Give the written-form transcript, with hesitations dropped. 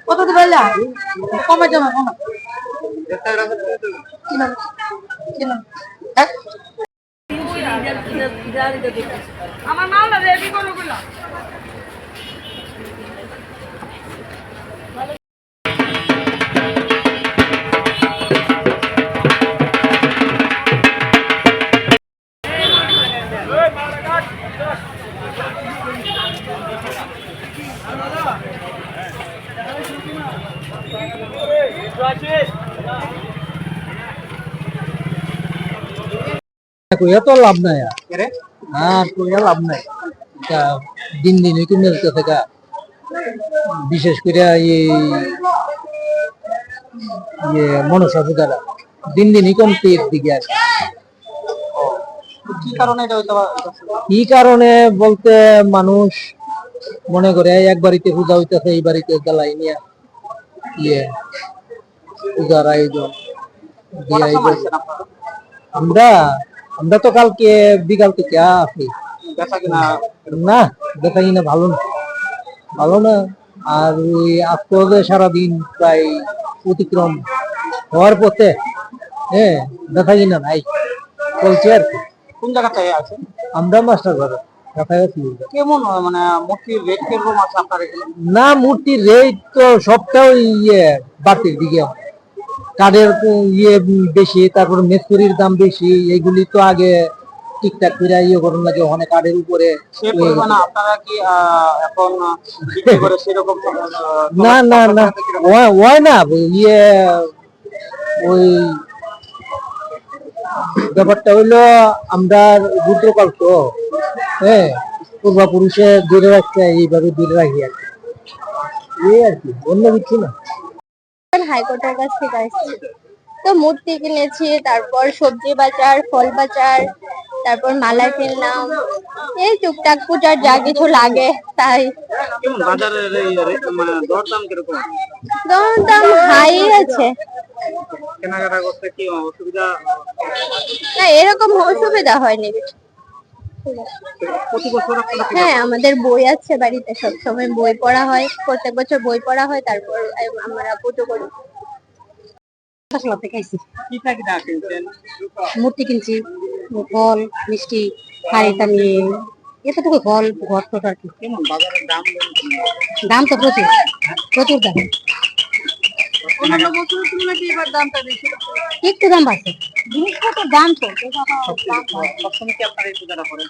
কত দিবে না কমে যাবে কমে আমার মাল রেডি করো গুলা কইয়া তো লাভ নাই আর কইয়া লাভ নাই দিন দিন কমে যেতেছে বিশেষ করে মনসা পূজাটা দিন দিনই কমতির দিকে আছে। কি কারণে বলতে মানুষ মনে করে এক বাড়িতে পূজা হইতেছে এই বাড়িতে জ্বালাই নিয়ে পূজার আয়োজন আমরা আমরা তো কালকে বিকাল থেকে আছি না দেখা কিনা ভালো না ভালো না। আর ওই আজকে সারাদিন প্রায় অতিক্রম হওয়ার পথে দেখা কিনা নাই চলছে আর কি। কোন জায়গাটায় আছে? আমরা মাস্টার ঘরে কেমন মানে মূর্তির রেট কিরকম আছে আপনার এখানে? না মূর্তির রেট তো সবটাই বাড়তির দিকে কাঠের বেশি, তারপর মেসুরির দাম বেশি, এগুলি তো আগে ঠিকঠাক করে করার লাগে ওখানে কাঠের উপরে আপনারা কি এখন বিক্রি করে সেরকম না না না হয় না ওই ব্যাপারটা হইলো আমরা রুদ্রকাল তো পূর্বপুরুষে দূরে রাখতে এইভাবে দূরে রাখি আর কি অন্য কিছু না। হাইকোর্টের কাছ থেকে আসছি তো মূর্তি কিনেছি, তারপর সবজি বাজার, ফল বাজার, তারপর মালা কিনলাম, এই টুকটাক পূজার যা কিছু লাগে তাই। দরদাম হাই আছে, না এরকম অসুবিধা হয়নি। হ্যাঁ আমাদের বই আছে বাড়িতে, সবসময় বই পড়া হয়, প্রত্যেক বছর বই পড়া হয়, তারপর আমরা পুজো করি। মূর্তি কিনছি, ফল মিষ্টি হাড়িটা নিয়ে এতটুকু ফল ঘর তো আর কি। দাম তো প্রচুর প্রচুর দাম। অন্যান্য বছরের তুলনায় কি এবার দামটা বেশি? একটু দাম বাড়ছে, জিনিসপত্রের দাম তো সবসময় কি আপনারা এই পূজাটা করেন?